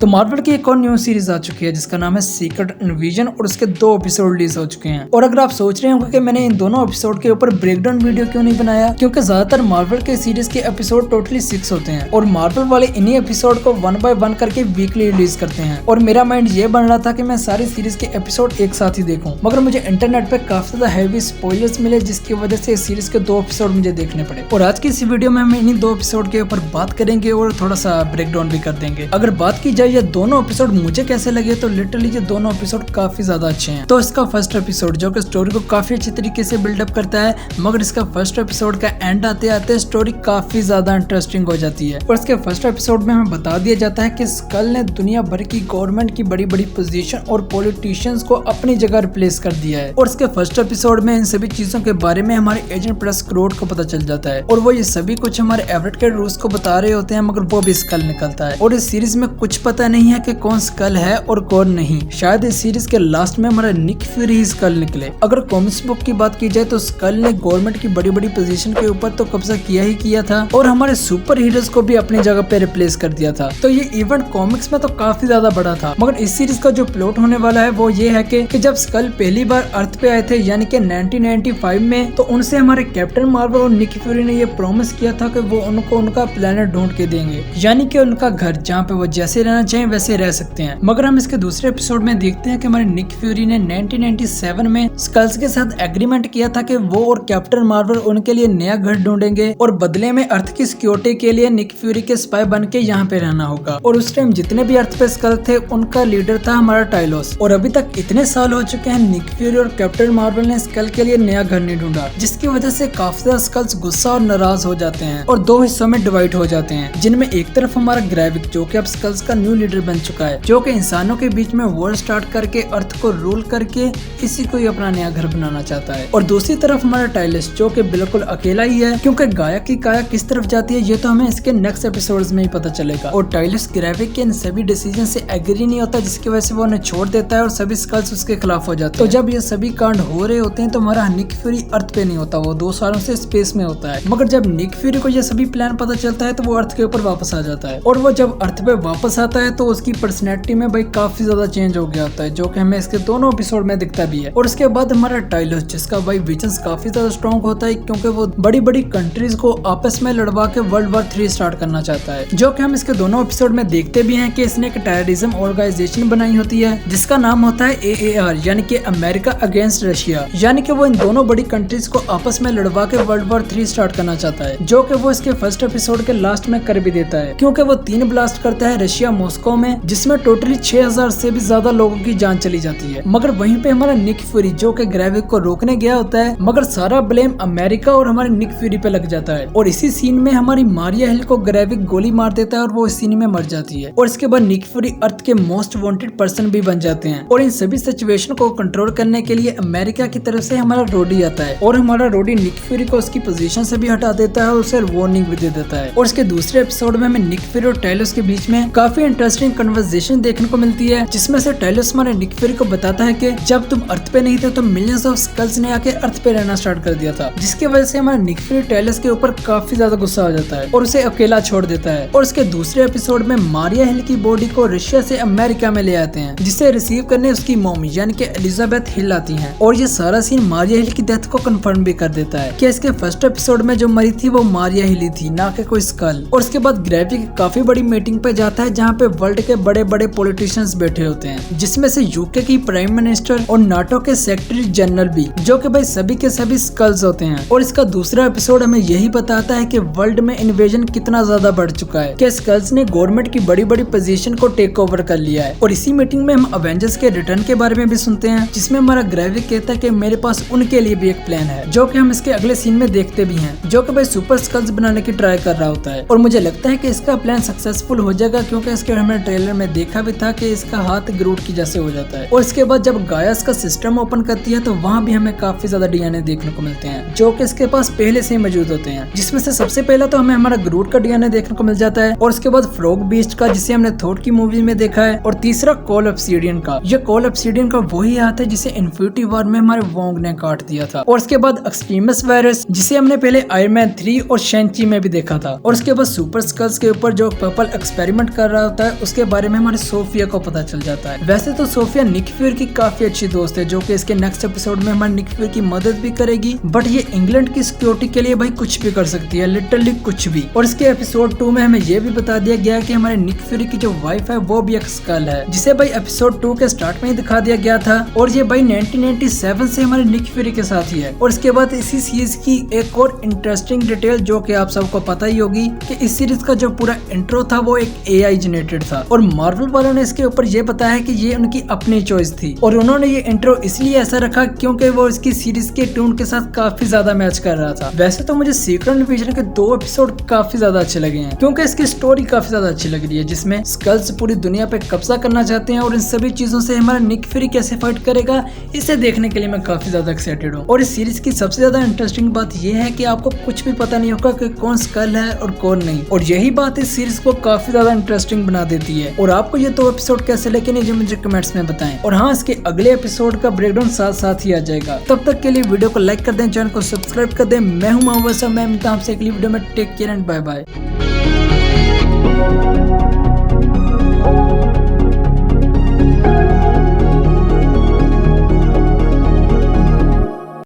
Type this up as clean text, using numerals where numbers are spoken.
तो मार्वल की एक और न्यू सीरीज आ चुकी है जिसका नाम है सीक्रेट इन्विजन और उसके 2 एपिसोड रिलीज हो चुके हैं। और अगर आप सोच रहे होंगे कि मैंने इन दोनों एपिसोड के ऊपर ब्रेकडाउन वीडियो क्यों नहीं बनाया, क्योंकि ज्यादातर मार्वल के सीरीज के एपिसोड टोटली 6 होते हैं और मार्वल वाले इन्हीं एपिसोड को 1 बाय 1 करके वीकली रिलीज करते हैं। और मेरा माइंड ये बन रहा था कि मैं सारी सीरीज के एपिसोड एक साथ ही देखूं, मगर मुझे इंटरनेट पे काफी ज्यादा हैवी स्पॉयलर्स मिले जिसकी वजह से इस सीरीज के 2 एपिसोड मुझे देखने पड़े। और आज की इस वीडियो में हम इन्हीं 2 एपिसोड के ऊपर बात करेंगे और थोड़ा सा ब्रेकडाउन भी कर देंगे। अगर बात की जाए ये दोनों एपिसोड मुझे कैसे लगे, तो लिटरली ये दोनों एपिसोड काफी ज्यादा अच्छे हैं। तो इसका फर्स्ट एपिसोड जो कि स्टोरी को काफी अच्छी तरीके से बिल्डअप करता है, मगर इसका फर्स्ट एपिसोड का एंड आते आते स्टोरी काफी ज्यादा इंटरेस्टिंग हो जाती है। और इसके फर्स्ट एपिसोड में हमें बता दिया जाता है कि स्कल ने दुनिया भर की गवर्नमेंट की बड़ी बड़ी पोजीशन और पॉलिटिशियंस को अपनी जगह रिप्लेस कर दिया है। और इसके फर्स्ट एपिसोड में इन सभी चीजों के बारे में हमारे एजेंट प्रेस क्रोड को पता चल जाता है और वो ये सभी कुछ हमारे एवरेट के रूस को बता रहे होते हैं, मगर वो भी स्कल निकलता है। और इस सीरीज में कुछ पता नहीं है कि कौन स्कल है और कौन नहीं। शायद इस सीरीज के लास्ट में हमारा निक फ्यूरी ही स्कल निकले। अगर कॉमिक्स बुक की बात की जाए तो स्कल ने गवर्नमेंट की बड़ी बड़ी पोजीशन के ऊपर तो कब्जा किया ही किया था और हमारे सुपर हीरोज को भी अपनी जगह पे रिप्लेस कर दिया था। तो ये इवेंट कॉमिक्स में तो काफी ज्यादा बड़ा था, मगर इस सीरीज का जो प्लॉट होने वाला है वो ये है कि जब स्कल पहली बार अर्थ पे आए थे यानी कि 1995 में, तो उनसे हमारे कैप्टन मार्वल और निक फ्यूरी ने ये प्रॉमिस किया था कि वो उनको उनका प्लेनेट ढूंढ के देंगे, यानी कि उनका घर जहाँ पे वो जैसे रहना चाहें वैसे रह सकते हैं। मगर हम इसके दूसरे एपिसोड में देखते हैं कि हमारे निक फ्यूरी ने 1997 में स्कल्स के साथ एग्रीमेंट किया था कि वो और कैप्टन मार्वल उनके लिए नया घर ढूंढेंगे और बदले में अर्थ की सिक्योरिटी के लिए निक फ्यूरी के स्पाई बन के यहाँ पे रहना होगा। और उस टाइम जितने भी अर्थ पे स्कल थे उनका लीडर था हमारा टाइलोस। और अभी तक इतने साल हो चुके हैं, निक फ्यूरी और कैप्टन मार्वल ने स्कल के लिए नया घर नहीं ढूंढा, जिसकी वजह से काफी ज्यादा स्कल्स गुस्सा और नाराज हो जाते हैं और 2 हिस्सों में डिवाइड हो जाते हैं, जिनमें एक तरफ हमारा ग्रेविक जो कि अब स्कल्स का न्यू लीडर बन चुका है, जो कि इंसानों के बीच में वॉर स्टार्ट करके अर्थ को रूल करके इसी को ही अपना नया घर बनाना चाहता है। और दूसरी तरफ हमारा टाइलस जो कि बिल्कुल अकेला ही है, क्योंकि गाया की काया किस तरफ जाती है ये तो हमें इसके नेक्स्ट एपिसोड्स में ही पता चलेगा। और टाइलस ग्रेविक के इन सभी डिसीजन से एग्री नहीं होता, जिसकी वजह से वो उन्हें छोड़ देता है और सभी स्कल्स उसके खिलाफ हो जाते हैं। तो जब ये सभी कांड हो रहे होते हैं तो हमारा निक फ्यूरी अर्थ पे नहीं होता, वो 2 सालों से स्पेस में होता है। मगर जब निक फ्यूरी को ये सभी प्लान पता चलता है तो वो अर्थ के ऊपर वापस आ जाता है। और वो जब अर्थ पे वापस आता है तो उसकी पर्सनैलिटी में भाई काफी ज्यादा चेंज हो गया होता है, जो कि हमें इसके दोनों एपिसोड में दिखता भी है। और उसके बाद हमारा टाइलस जिसका भाई विजन काफी ज्यादा स्ट्रॉन्ग होता है, क्योंकि वो बड़ी बड़ी कंट्रीज को आपस में लड़वा के वर्ल्ड वॉर 3 स्टार्ट करना चाहता है, जो कि हम इसके दोनों एपिसोड में देखते भी हैं कि इसने एक टेररिज्म ऑर्गेनाइजेशन बनाई होती है जिसका नाम होता है AAR यानी कि अमेरिका अगेंस्ट रशिया, यानी कि वो इन दोनों बड़ी कंट्रीज को आपस में लड़वा के वर्ल्ड वॉर 3 स्टार्ट करना चाहता है, जो कि वो इसके फर्स्ट एपिसोड के लास्ट में कर भी देता है, क्योंकि वो 3 ब्लास्ट करता है रशिया मॉस्को में, जिसमें टोटली 6000 से भी ज्यादा लोगों की जान चली जाती है। मगर वहीं पे हमारा निक फ्यूरी जो कि ग्रेविक को रोकने गया होता है, मगर सारा ब्लेम अमेरिका और हमारे निक फ्यूरी पे लग जाता है। और इसी सीन में हमारी मारिया हिल को ग्रेविक गोली मार देता है और वो इस सीन में मर जाती है। और इसके बाद निक फ्यूरी अर्थ के मोस्ट वांटेड पर्सन भी बन जाते हैं। और इन सभी सिचुएशन को कंट्रोल करने के लिए अमेरिका की तरफ से हमारा रोडी आता है और हमारा रोडी निक फ्यूरी को उसकी पोजीशन से भी हटा देता है और उसे वार्निंग भी दे देता है। और इसके दूसरे एपिसोड में हमें निक फ्यूरी और टाइलस के बीच में काफी इंटरेस्टिंग कन्वर्सेशन देखने को मिलती है, जिसमें से टाइलस हमारे निक फ्यूरी को बताता है कि जब तुम अर्थ पे नहीं थे तो मिलियंस ऑफ स्कल्स ने आके अर्थ पे रहना स्टार्ट कर दिया था, जिसकी वजह से हमारा निक फ्यूरी टाइलस के ऊपर काफी ज्यादा गुस्सा हो जाता है और उसे अकेला छोड़ देता है। और उसके दूसरे एपिसोड में मारिया हिल की बॉडी को रशिया से अमेरिका में ले आते हैं, जिसे रिसीव करने उसकी मॉमी यानी कि एलिजाबेथ हिल आती हैं। और ये सारा सीन मारिया हिल की डेथ को कंफर्म भी कर देता है कि इसके फर्स्ट एपिसोड में जो मरी थी वो मारिया हिल ही थी, ना कि कोई स्कल। और उसके बाद ग्रेविक काफी बड़ी मीटिंग पे जाता है जहाँ पे वर्ल्ड के बड़े बड़े पॉलिटिशियंस बैठे होते हैं, जिसमें से यूके की प्राइम मिनिस्टर और नाटो के सेक्रेटरी जनरल भी, जो कि भाई सभी के सभी स्कल्स होते हैं। और इसका दूसरा एपिसोड हमें यही बताता है कि वर्ल्ड में इन्वेजन कितना ज्यादा बढ़ चुका है, कि स्कल्स ने गवर्नमेंट की बड़ी बड़ी पोजीशन को टेक ओवर कर लिया है। और इसी मीटिंग में हम अवेंजर्स के रिटर्न के बारे में भी सुनते हैं, जिसमें हमारा ग्रेविक कहता है कि मेरे पास उनके लिए भी एक प्लान है, जो कि हम इसके अगले सीन में देखते भी हैं, जो कि भाई सुपर स्कल्स बनाने की ट्राई कर रहा होता है। और मुझे लगता है कि इसका प्लान सक्सेसफुल हो जाएगा, क्योंकि इसके हमने ट्रेलर में देखा भी था कि इसका हाथ ग्रूट की जैसे हो जाता है। और इसके बाद जब गायस का सिस्टम ओपन करती है तो वहाँ भी हमें काफी ज्यादा डीएनए देखने को मिलते हैं, जो कि इसके पास पहले से ही मौजूद होते हैं, जिसमें से सबसे पहला तो हमें हमारा ग्रूट का डीएनए देखने को मिल जाता है, और उसके बाद फ्रॉग बीस्ट का जिसे हमने थॉर की मूवी में देखा है, और तीसरा कॉल ऑब्सीडियन का। ये कॉल ऑब्सीडियन का वही हाथ है जिसे इन्फिनिटी वॉर में हमारे वोंग ने काट दिया था। और उसके बाद एक्सट्रीमस वायरस जिसे हमने पहले आयरन मैन 3 और शेंची में भी देखा था। और उसके बाद सुपर स्कल्स के ऊपर जो पर्पल एक्सपेरिमेंट कर रहा होता है उसके बारे में हमारे सोफिया को पता चल जाता है। वैसे तो सोफिया निक फ्यूरी की काफी अच्छी दोस्त है जो कि इसके नेक्स्ट एपिसोड में हमारे निक फ्यूरी की मदद भी करेगी, बट ये इंग्लैंड की सिक्योरिटी के लिए भाई कुछ भी कर सकती है, लिटरली कुछ भी। और इसके एपिसोड 2 में हमें ये भी बता दिया गया कि हमारे निक फ्यूरी की जो वाइफ है वो भी एक स्कल है, जिसे भाई एपिसोड 2 के स्टार्ट में ही दिखा दिया गया था। और ये भाई 1997 से हमारे निक फ्यूरी के साथ ही है। और इसके बाद इसी सीरीज की एक और इंटरेस्टिंग डिटेल जो कि आप सबको पता ही होगी कि इस सीरीज का जो पूरा इंट्रो था वो एक AI जनरेटेड था, और मार्वल वालों ने इसके ऊपर ये बताया कि ये उनकी अपनी चॉइस थी, और उन्होंने ये इंट्रो इसलिए ऐसा रखा क्योंकि वो इसकी सीरीज के ट्यून के साथ काफी ज्यादा मैच कर रहा था। वैसे तो मुझे सीक्रेट इन्वेजन के 2 एपिसोड काफी ज्यादा अच्छे लगे हैं क्योंकि इसकी स्टोरी काफी ज्यादा अच्छी लग रही है, जिसमें स्कल्स पूरी दुनिया पे कब्जा करना चाहते हैं और इन सभी चीजों से हमारा निक फ्यूरी कैसे फाइट करेगा, इसे देखने के लिए मैं काफी ज्यादा एक्साइटेड हूँ। और इस सीरीज की सबसे ज्यादा इंटरेस्टिंग बात यह है कि आपको कुछ भी पता नहीं होगा कि कौन स्कल है और कौन नहीं, और यही बात इस सीरीज को काफी ज्यादा इंटरेस्टिंग बना देती है। और आपको ये 2 एपिसोड कैसे लगे नहीं मुझे कमेंट्स में बताएं। और हाँ, इसके अगले एपिसोड का ब्रेकडाउन साथ साथ ही आ जाएगा। तब तक के लिए वीडियो को लाइक कर दें, चैनल को सब्सक्राइब कर दें। मैं हूँ माहौल, मैं मिलता हूं आपसे अगली वीडियो में। Take care and bye bye.